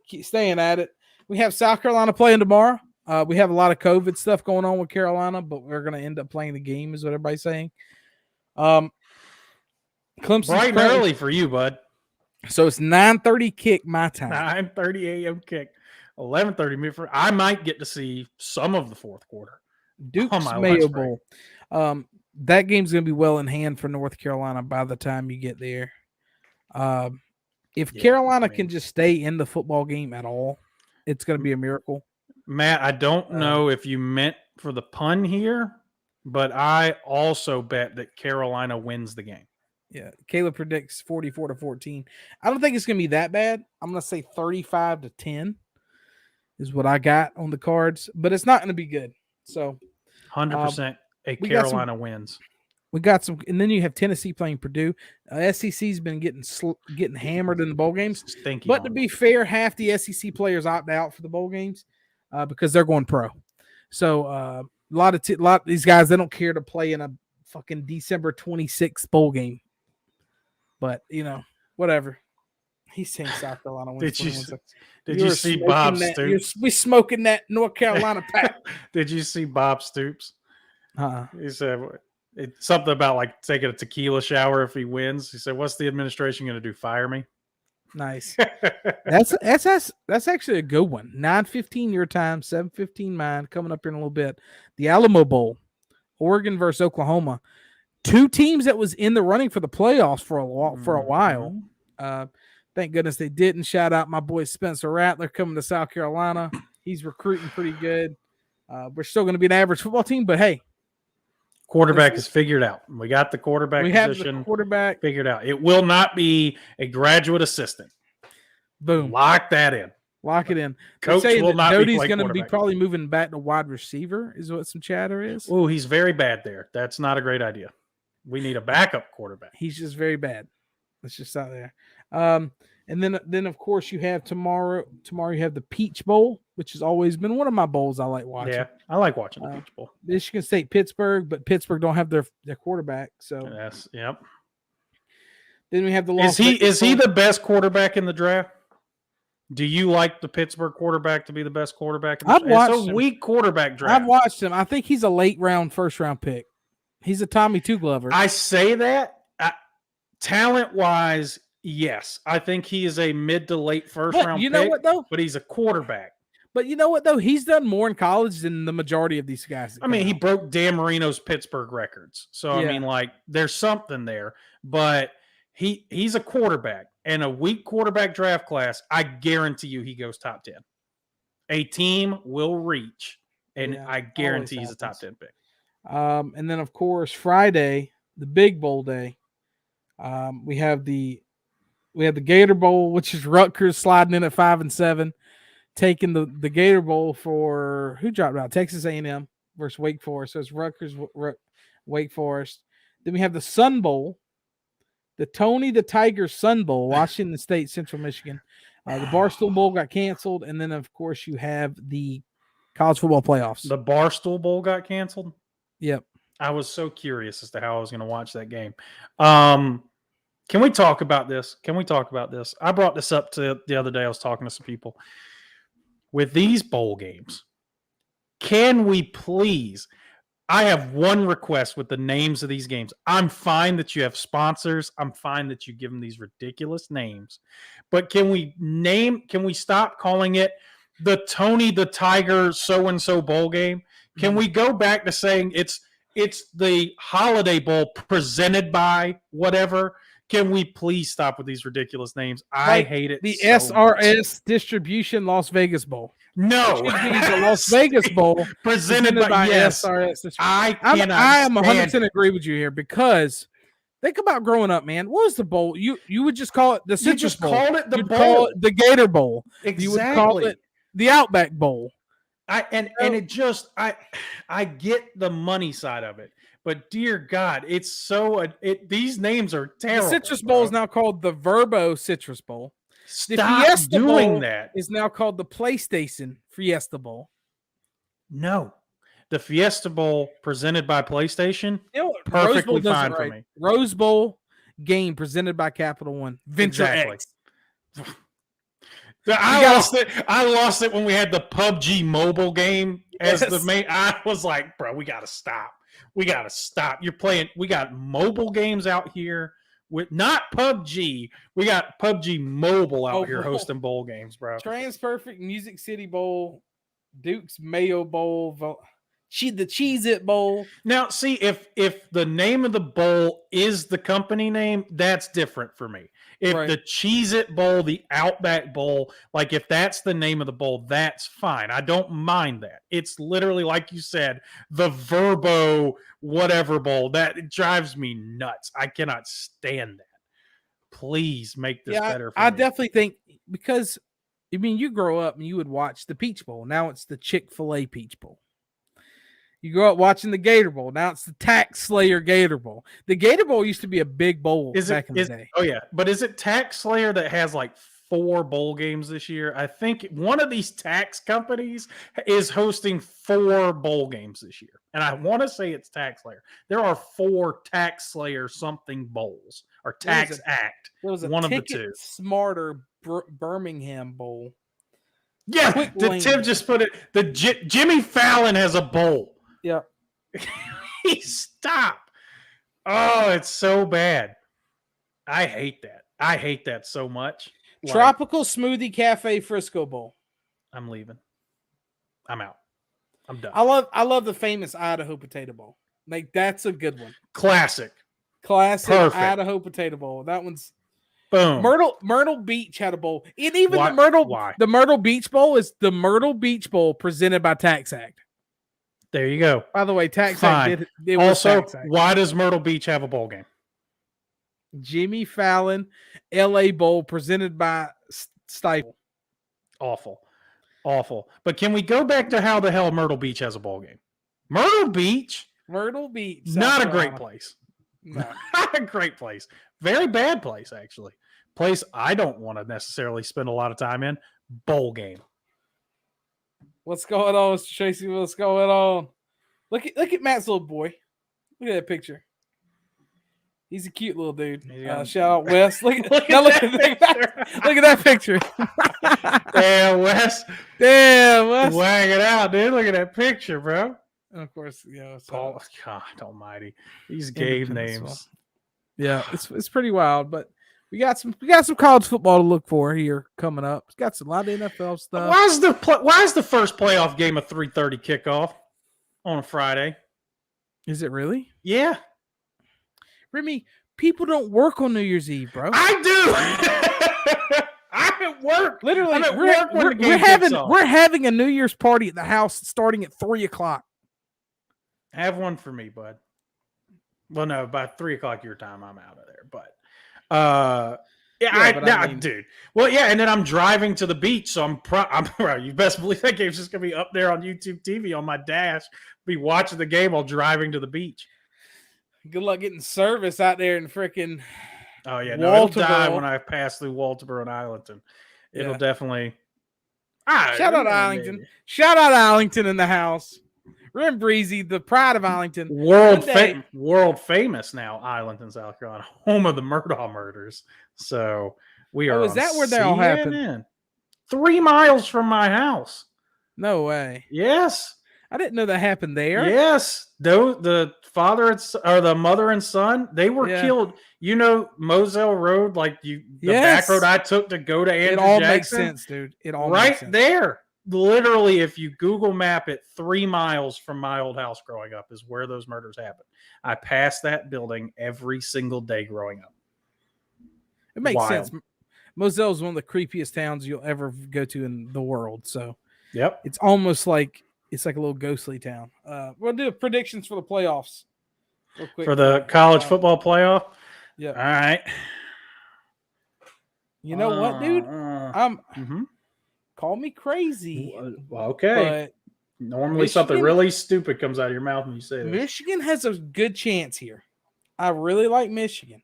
Keep staying at it. We have South Carolina playing tomorrow. We have a lot of COVID stuff going on with Carolina, but we're going to end up playing the game, is what everybody's saying. Clemson's bright and early for you, bud. So it's 9:30 kick my time. 9:30 a.m. kick. 11:30 midfield. I might get to see some of the fourth quarter. Duke's Mayo Bowl. That game's going to be well in hand for North Carolina by the time you get there. If Carolina can just stay in the football game at all, it's going to be a miracle. Matt, I don't know if you meant for the pun here, but I also bet that Carolina wins the game. Yeah, Caleb predicts 44-14. I don't think it's going to be that bad. I'm going to say 35-10. is what I got on the cards, but it's not going to be good. So 100% we got Carolina wins. We got some, and then you have Tennessee playing Purdue. SEC's been getting hammered in the bowl games. Stinky But to be fair, half the SEC players opt out for the bowl games because they're going pro. So a lot of these guys, they don't care to play in a fucking December 26th bowl game. But whatever. He's saying South Carolina wins. Did you see Bob Stoops? We smoking that North Carolina pack. Did you see Bob Stoops? He said it's something about like taking a tequila shower if he wins. He said, "What's the administration going to do? Fire me?" Nice. That's actually a good one. 9:15 your time, 7:15 mine. Coming up here in a little bit. The Alamo Bowl, Oregon versus Oklahoma. Two teams that was in the running for the playoffs for a while. Thank goodness they didn't. Shout out my boy Spencer Rattler coming to South Carolina. He's recruiting pretty good. We're still going to be an average football team, but hey. Quarterback is figured out. We got the quarterback position. We have the quarterback figured out. It will not be a graduate assistant. Boom. Lock that in. Lock it in. Coach will not Doty's going to be probably moving back to wide receiver is what some chatter is. Oh, he's very bad there. That's not a great idea. We need a backup quarterback. He's just very bad. It's just out there. And then of course you have tomorrow you have the Peach Bowl, which has always been one of my bowls I like watching. Yeah, I like watching the Peach Bowl. Michigan State, Pittsburgh, but Pittsburgh don't have their quarterback. So yes, yep. Then we have the Is he the best quarterback in the draft? Do you like the Pittsburgh quarterback to be the best quarterback in the draft? It's a weak quarterback draft. I've watched him. I think he's a late round, first round pick. He's a Tommy Two Glover. I say that talent wise. Yes, I think he is a mid to late first round pick. What though? But he's a quarterback. But you know what though? He's done more in college than the majority of these guys. I mean, he broke Dan Marino's Pittsburgh records. So I mean, like, there's something there. But he's a quarterback, and a weak quarterback draft class, I guarantee you he goes top 10. A team will reach, and I guarantee he's a top 10 pick. And then of course Friday, the big bowl day. We have the Gator Bowl, which is Rutgers sliding in at 5-7, taking the Gator Bowl for who dropped out? Texas A&M versus Wake Forest. So it's Rutgers, Wake Forest. Then we have the Sun Bowl, the Tony the Tiger Sun Bowl, Washington State, Central Michigan. The Barstool Bowl got canceled, and then of course you have the college football playoffs. The Barstool Bowl got canceled. Yep. I was so curious as to how I was going to watch that game. Can we talk about this? I brought this up to the other day. I was talking to some people. With these bowl games, can we please? I have one request with the names of these games. I'm fine that you have sponsors. I'm fine that you give them these ridiculous names. But can we stop calling it the Tony the Tiger so-and-so bowl game? Can we go back to saying it's the Holiday Bowl presented by whatever? Can we please stop with these ridiculous names? I hate it. The so SRS much. Distribution Las Vegas Bowl. No. The Las Vegas Bowl presented by SRS. I am 100% agree with you here because think about growing up, man. What was the bowl? You would just call it the Citrus Bowl. Called it the bowl. Call it the Gator Bowl. Exactly. You would call it the Outback Bowl. And it just I get the money side of it. But dear God, it's so these names are terrible. The Citrus Bowl is now called the Verbo Citrus Bowl. Stop doing that. Is now called the PlayStation Fiesta Bowl. No. The Fiesta Bowl presented by PlayStation, perfectly fine for me. Rose Bowl game presented by Capital One. Venture X. I lost it when we had the PUBG mobile game as the main. I was like, bro, we got to stop. You're playing. We got mobile games out here with not PUBG. We got PUBG Mobile out here hosting bowl games, bro. TransPerfect, Music City Bowl, Duke's Mayo Bowl, the Cheez-It Bowl. Now, see, if the name of the bowl is the company name, that's different for me. If the Cheez-It Bowl, the Outback Bowl, like if that's the name of the bowl, that's fine. I don't mind that. It's literally, like you said, the Verbo whatever bowl. That drives me nuts. I cannot stand that. Please make this better for me. I definitely think because I mean, you grow up and you would watch the Peach Bowl. Now it's the Chick-fil-A Peach Bowl. You grow up watching the Gator Bowl. Now it's the Tax Slayer Gator Bowl. The Gator Bowl used to be a big bowl back in the day. Oh yeah, but is it Tax Slayer that has like 4 bowl games this year? I think one of these tax companies is hosting 4 bowl games this year, and I want to say it's Tax Slayer. There are 4 Tax Slayer something bowls or Tax Act. There was a one of the Ticket two. Smarter Birmingham Bowl. Yeah, Tim just put it. Jimmy Fallon has a bowl. Yeah. Stop. Oh, it's so bad. I hate that. I hate that so much. Tropical Smoothie Cafe Frisco Bowl. I'm leaving. I'm out. I'm done. I love the famous Idaho Potato Bowl. Like, that's a good one. Classic. Perfect. Idaho Potato Bowl. That one's boom. Myrtle Beach had a bowl. And even the Myrtle Beach Bowl is the Myrtle Beach Bowl presented by Tax Act. There you go. By the way, Tax Act did also, Tax Act. Why does Myrtle Beach have a bowl game? Jimmy Fallon LA Bowl presented by Stifle. Awful. But can we go back to how the hell Myrtle Beach has a bowl game? Myrtle Beach, not a great place. No. Not a great place. Very bad place, actually. Place I don't want to necessarily spend a lot of time in. Bowl game. What's going on, Mr. Tracy? What's going on? Look at Matt's little boy. Look at that picture. He's a cute little dude. Shout out Wes. Look at that picture. Damn, Wes. Wag it out, dude. Look at that picture, bro. And of course, Paul. God Almighty, these game names. Yeah, it's pretty wild, but we got some college football to look for here coming up. It's got a lot of NFL stuff. Why is the first playoff game a 3:30 kickoff on a Friday? Is it really? Yeah. Remy, people don't work on New Year's Eve, bro. I do. I'm at work. Literally, I'm at work when the game kicks off. We're having a New Year's party at the house starting at 3:00. Have one for me, bud. Well, no, by 3:00 your time, I'm out of there. But dude. Well, yeah, and then I'm driving to the beach, so I'm you best believe that game's just gonna be up there on YouTube TV on my dash. Be watching the game while driving to the beach. Good luck getting service out there in freaking. Oh yeah, no, it'll die when I pass through Walterboro and Islington. It'll definitely. Shout out Arlington! Maybe. Shout out Arlington in the house. Rim Breezy, the pride of Arlington. World famous now, Arlington, South Carolina, home of the Murdaugh murders. So we are. Oh, is that where they all happened? 3 miles from my house. No way. Yes. I didn't know that happened there. Yes. The father or the mother and son, they were killed. You know, Moselle Road, the back road I took to go to Andrew Jackson. It all makes sense, dude. It all makes sense. Right there. Literally, if you Google map it, 3 miles from my old house growing up is where those murders happened. I passed that building every single day growing up. It makes sense. Moselle is one of the creepiest towns you'll ever go to in the world. So, yep, it's almost like it's like a little ghostly town. We'll do predictions for the playoffs real quick. For the college football playoff? Yeah. All right. You know what, dude? Call me crazy. Okay. But normally something really stupid comes out of your mouth when you say that. Michigan has a good chance here. I really like Michigan.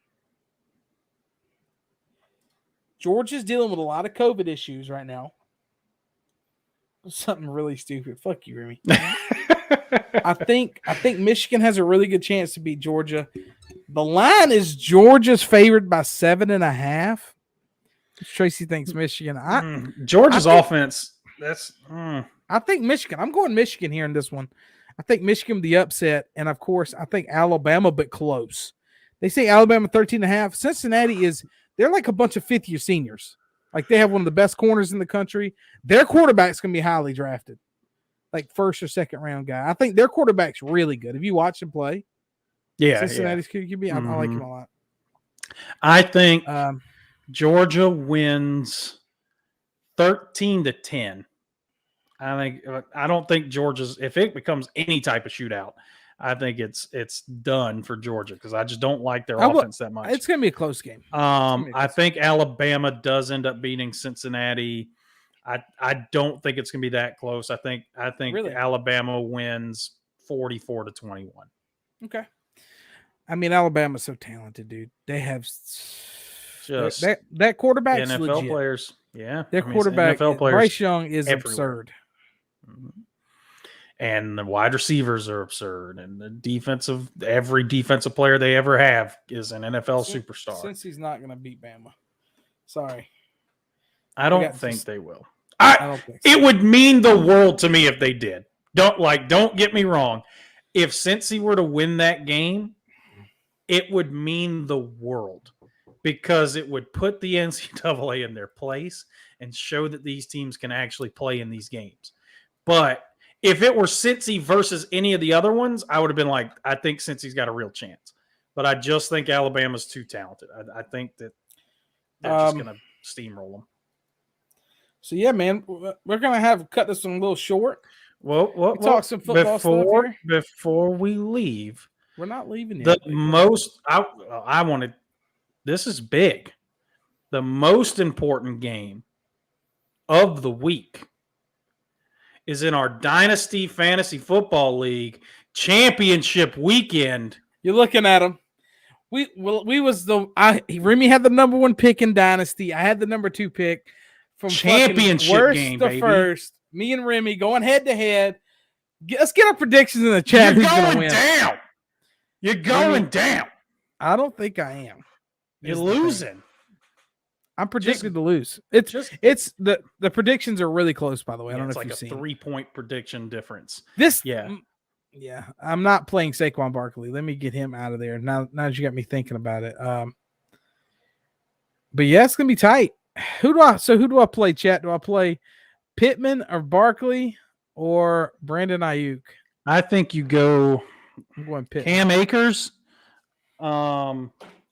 Georgia's dealing with a lot of COVID issues right now. Something really stupid. Fuck you, Remy. I think Michigan has a really good chance to beat Georgia. The line is Georgia's favored by 7.5. Tracy thinks Michigan. Georgia's offense. I think Michigan. I'm going Michigan here in this one. I think Michigan the upset, and of course, I think Alabama, but close. They say Alabama 13.5. Cincinnati they're like a bunch of fifth-year seniors. Like they have one of the best corners in the country. Their quarterback's going to be highly drafted, like first or second round guy. I think their quarterback's really good. Have you watched him play? Yeah, Cincinnati's QB. I like him a lot. I think Georgia wins 13-10. I don't think Georgia's, if it becomes any type of shootout, I think it's done for Georgia because I just don't like their offense that much. It's going to be a close game. I think Alabama does end up beating Cincinnati I don't think it's going to be that close. I think Really? Alabama wins 44-21. Okay. I mean, Alabama's so talented, dude. They have Just that quarterback's NFL legit. players. Yeah. Their quarterback, NFL players, Bryce Young, is everywhere. absurd. Mm-hmm. And the wide receivers are absurd. And every defensive player they ever have is an NFL superstar. Since he's not going to beat Bama. Sorry. I don't think they will. I don't think so. It would mean the world to me if they did. Don't get me wrong. If Cincy were to win that game, it would mean the world because it would put the NCAA in their place and show that these teams can actually play in these games. But if it were Cincy versus any of the other ones, I would have been like, I think Cincy's got a real chance. But I just think Alabama's too talented. I think that they're just going to steamroll them. So, yeah, man, we're going to cut this one a little short. Well, talk some football stuff here. Before we leave, we're not leaving yet. This is big. The most important game of the week is in our Dynasty Fantasy Football League championship weekend. You're looking at them. Remy had the number 1 pick in Dynasty. I had the number 2 pick from championship game, baby. First. Me and Remy going head to head. Let's get our predictions in the chat. You're going down. You're going down. I don't think I am. You're losing. I'm predicted to lose. It's the predictions are really close, by the way. I don't know if you've seen. It's like a 3-point prediction difference. Yeah. I'm not playing Saquon Barkley. Let me get him out of there. Now that you got me thinking about it. But yeah, it's gonna be tight. Who do I play, chat? Do I play Pittman or Barkley or Brandon Ayuk? I think you go I'm going Pittman. Cam Akers.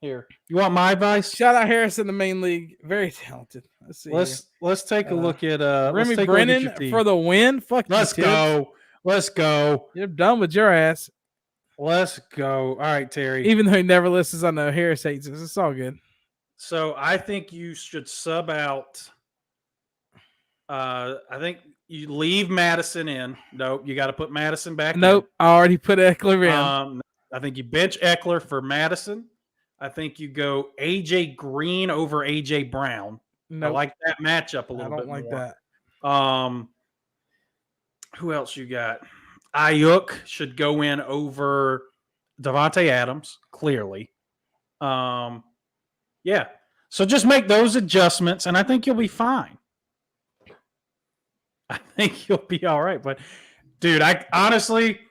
Here. You want my advice? Shout out Harris in the main league. Very talented. Let's take a look at Remy Brennan for the win. Fuck. Let's go. You're done with your ass. Let's go. All right, Terry. Even though he never listens, I know Harris hates us. It's all good. So I think you should sub out. I think you leave Madison in. Nope, you got to put Madison back. Nope, I already put Eckler in. I think you bench Eckler for Madison. I think you go AJ Green over AJ Brown. Nope. I like that matchup a little bit more. I don't like that. Who else you got? Ayuk should go in over Devontae Adams, clearly. Yeah. So just make those adjustments, and I think you'll be fine. I think you'll be all right. But, dude, I honestly –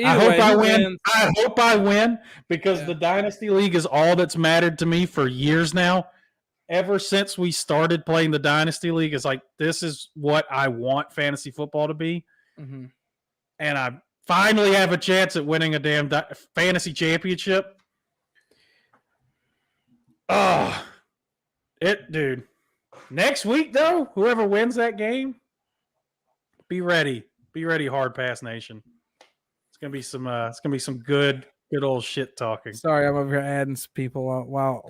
I hope I win because the Dynasty League is all that's mattered to me for years now. Ever since we started playing the Dynasty League, it's like this is what I want fantasy football to be. Mm-hmm. And I finally have a chance at winning a damn fantasy championship. Dude. Next week, though, whoever wins that game, be ready. Be ready, Hard Pass Nation. It's gonna be some good old shit talking. Sorry, I'm over here adding some people. Wow.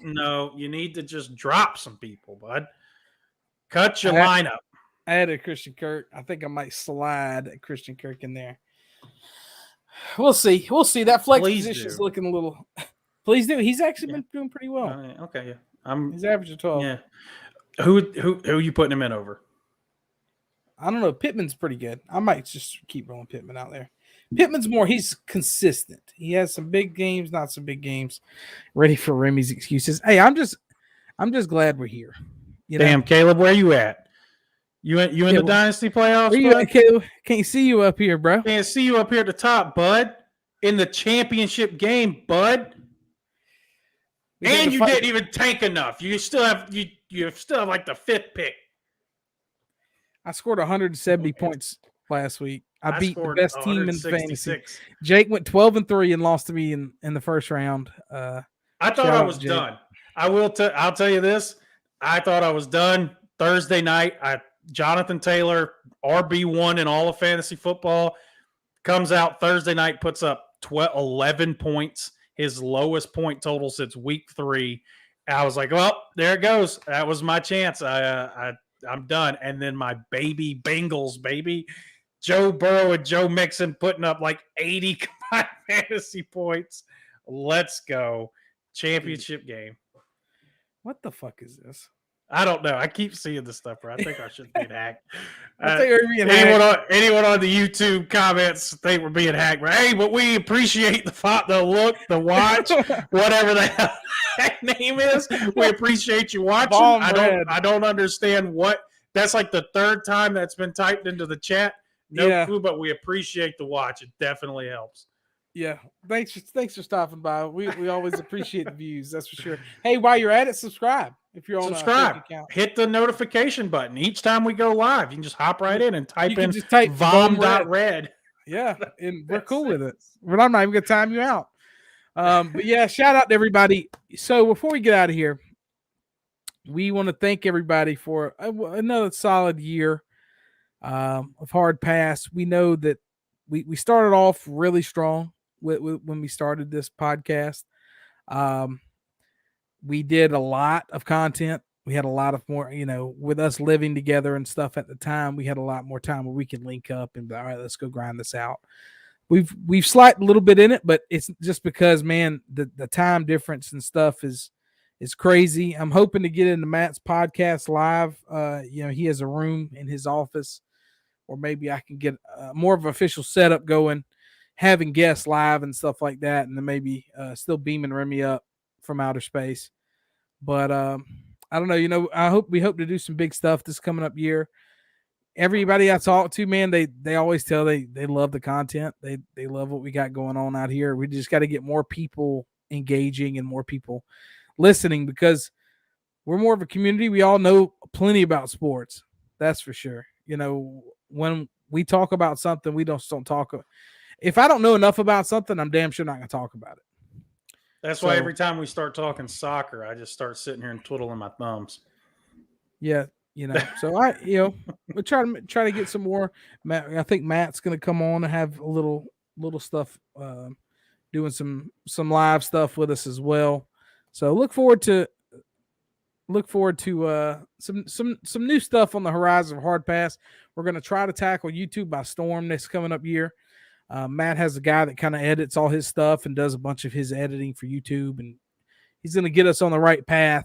No, you need to just drop some people, bud. Cut your lineup. I added Christian Kirk. I think I might slide Christian Kirk in there. We'll see. That flex position is looking a little. Please do. He's actually been doing pretty well. Okay, yeah. He's averaging 12. Yeah. Who are you putting him in over? I don't know. Pittman's pretty good. I might just keep rolling Pittman out there. Pittman's he's consistent. He has some big games, not some big games. Ready for Remy's excuses. Hey, I'm just glad we're here. Damn, Caleb, where you at? You in the Dynasty playoffs, bud? Caleb? Can't see you up here, bro. Can't see you up here at the top, bud. In the championship game, bud. And you didn't even tank enough. You still have like the 5th pick. I scored 170 points last week. I beat the best team in fantasy. Jake went 12-3 and lost to me in the first round. I thought I was done. I'll tell you this. I thought I was done Thursday night. Jonathan Taylor, RB1 in all of fantasy football, comes out Thursday night, puts up 11 points, his lowest point total since week 3. I was like, well, there it goes. That was my chance. I'm done. And then my baby Bengals, baby, Joe Burrow and Joe Mixon putting up like 80 combined fantasy points. Let's go. Championship game. What the fuck is this? I don't know. I keep seeing this stuff, bro. I think I should be hacked. I think we're being hacked. Anyone on the YouTube comments think we're being hacked. Right? Hey, but we appreciate the look, the watch, whatever the hell that name is. We appreciate you watching. I don't understand what. That's like the third time that's been typed into the chat. No clue, but we appreciate the watch. It definitely helps. Yeah, thanks for stopping by. We always appreciate the views. That's for sure. Hey, while you're at it, subscribe. If you're on subscribe, account. Hit the notification button each time we go live. You can just hop right in and type in vom.red. Yeah, and we're cool with it. But I'm not even gonna time you out. But yeah, shout out to everybody. So before we get out of here, we want to thank everybody for another solid year of Hard Pass. We know that we started off really strong when we started this podcast. We did a lot of content. We had a lot of more, with us living together and stuff at the time, we had a lot more time where we could link up and be, all right, let's go grind this out. We've slight a little bit in it, but it's just because, man, the time difference and stuff is crazy. I'm hoping to get into Matt's podcast live. He has a room in his office, or maybe I can get more of an official setup going, having guests live and stuff like that, and then maybe still beaming Remy up from outer space. But I don't know. We hope to do some big stuff this coming up year. Everybody I talk to, man, they always tell they love the content. They love what we got going on out here. We just got to get more people engaging and more people listening, because we're more of a community. We all know plenty about sports. That's for sure. When we talk about something, we don't talk. If I don't know enough about something, I'm damn sure not going to talk about it. That's why every time we start talking soccer, I just start sitting here and twiddling my thumbs. Yeah, so we'll try to get some more. Matt, I think Matt's going to come on and have a little stuff, doing some live stuff with us as well. So look forward to some new stuff on the horizon of Hard Pass. We're going to try to tackle YouTube by storm this coming up year. Matt has a guy that kind of edits all his stuff and does a bunch of his editing for YouTube, and he's going to get us on the right path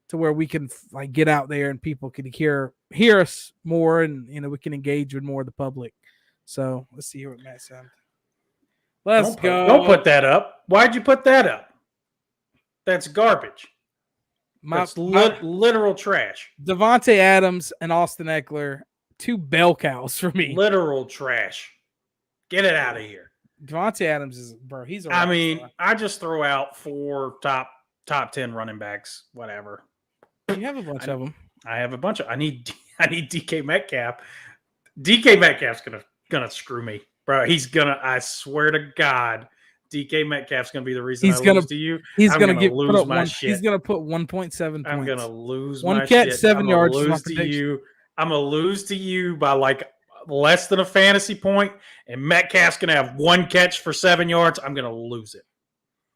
to where we can get out there and people can hear us more, and we can engage with more of the public. So let's see what Matt said. Let's go. Don't put that up. Why'd you put that up? That's garbage. That's literal trash. Davante Adams and Austin Eckler, two bell cows for me. Literal trash. Get it out of here. Davante Adams is, bro. He's. I just throw out 4 top 10 running backs. Whatever. You have a bunch of them. I have a bunch of. I need DK Metcalf. DK Metcalf's gonna screw me, bro. He's gonna. I swear to God, DK Metcalf's gonna be the reason I lose to you. He's gonna lose my shit. He's gonna put 1.7 points. I'm gonna lose one my catch, shit. 7 yards. Lose to you. I'm gonna lose to you by less than a fantasy point, and Metcalf's going to have 1 catch for 7 yards. I'm going to lose it.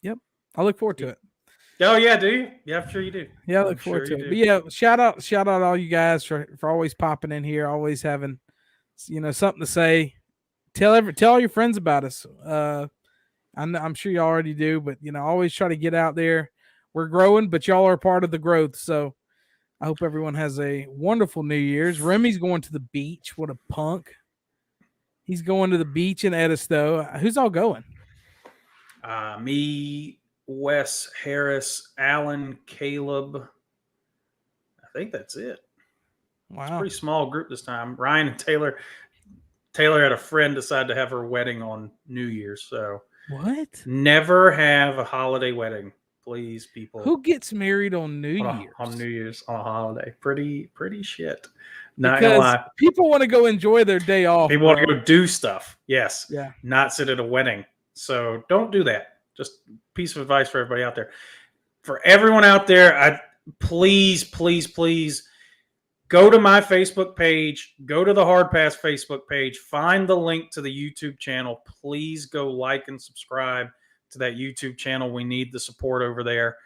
Yep. I look forward to it. Oh, yeah, do you? Yeah, I'm sure you do. Yeah, I look forward to it. But yeah, shout out all you guys for always popping in here, always having, something to say. Tell all your friends about us. I'm sure you already do, but, always try to get out there. We're growing, but y'all are a part of the growth. So I hope everyone has a wonderful New Year's. Remy's going to the beach. What a punk. He's going to the beach in Edisto. Who's all going? Me, Wes, Harris, Alan, Caleb. I think that's it. Wow. It's a pretty small group this time. Ryan and Taylor. Taylor had a friend decide to have her wedding on New Year's. So what? Never have a holiday wedding. Please, people. Who gets married on New Year's? On New Year's, on a holiday. Pretty shit. Not gonna lie. People want to go enjoy their day off. People want to go do stuff. Yes. Yeah. Not sit at a wedding. So don't do that. Just piece of advice for everybody out there. For everyone out there, please go to my Facebook page. Go to the Hard Pass Facebook page. Find the link to the YouTube channel. Please go like and subscribe to that YouTube channel. We need the support over there.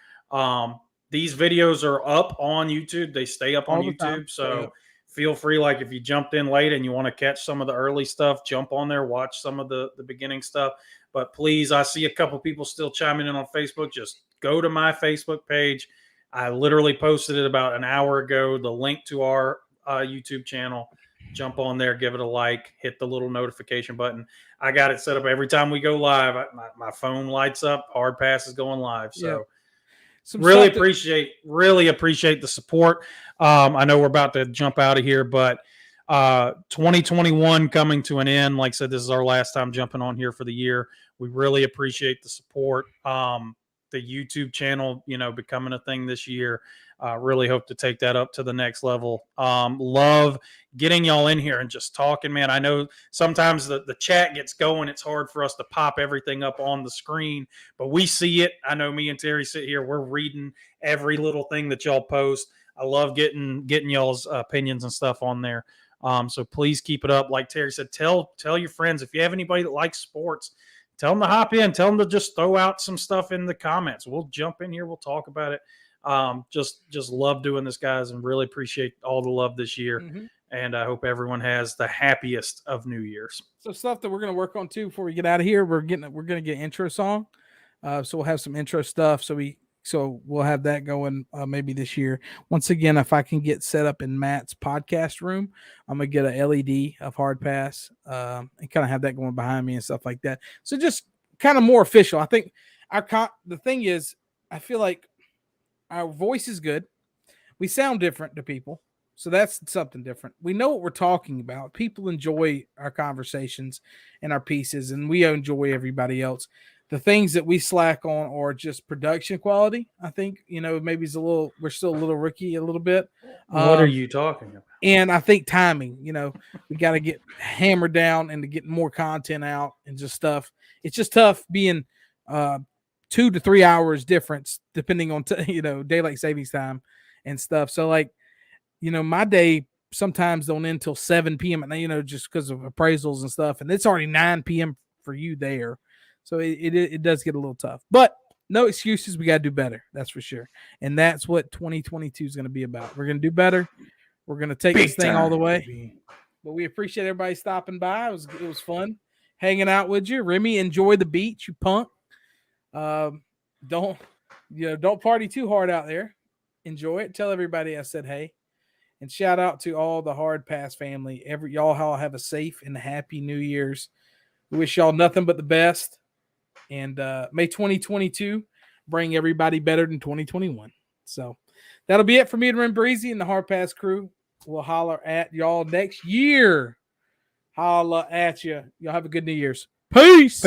these videos are up on YouTube. They stay up on YouTube. So feel free, like if you jumped in late and you want to catch some of the early stuff, jump on there, watch some of the beginning stuff. But please, I see a couple people still chiming in on Facebook. Just go to my Facebook page. I literally posted it about an hour ago, the link to our YouTube channel. Jump on there, give it a like, hit the little notification button. I got it set up every time we go live. My phone lights up. Hard Pass is going live. So really appreciate the support. I know we're about to jump out of here, but 2021 coming to an end. Like I said, this is our last time jumping on here for the year. We really appreciate the support. The YouTube channel, becoming a thing this year. Really hope to take that up to the next level. Love getting y'all in here and just talking, man. I know sometimes the chat gets going. It's hard for us to pop everything up on the screen, but we see it. I know me and Terry sit here. We're reading every little thing that y'all post. I love getting y'all's opinions and stuff on there. So please keep it up. Like Terry said, tell your friends. If you have anybody that likes sports, tell them to hop in. Tell them to just throw out some stuff in the comments. We'll jump in here. We'll talk about it. Just love doing this, guys, and really appreciate all the love this year. Mm-hmm. And I hope everyone has the happiest of New Year's. So stuff that we're going to work on too before we get out of here. We're going to get intro song. So we'll have some intro stuff. So we'll have that going maybe this year. Once again, if I can get set up in Matt's podcast room, I'm gonna get a LED of Hard Pass and kind of have that going behind me and stuff like that. So just kind of more official. I think the thing is, I feel like our voice is good. We sound different to people. So that's something different. We know what we're talking about. People enjoy our conversations and our pieces, and we enjoy everybody else. The things that we slack on are just production quality. I think, maybe we're still a little rookie a little bit. What are you talking about? And I think timing, we got to get hammered down and to get more content out and just stuff. It's just tough being 2 to 3 hours difference depending on, daylight savings time and stuff. So my day sometimes don't end until 7 p.m. and just because of appraisals and stuff. And it's already 9 p.m. for you there. So it does get a little tough, but no excuses. We got to do better. That's for sure. And that's what 2022 is going to be about. We're going to do better. We're going to take this thing all the way, baby. But we appreciate everybody stopping by. It was fun hanging out with you. Remy, enjoy the beach, you punk. Don't party too hard out there. Enjoy it. Tell everybody I said, hey, and shout out to all the Hard Pass family. Y'all all have a safe and happy New Year's. We wish y'all nothing but the best. And may 2022 bring everybody better than 2021. So that'll be it for me and Ren Breezy and the Hard Pass crew. We'll holler at y'all next year. Holla at you. Y'all have a good New Year's. Peace.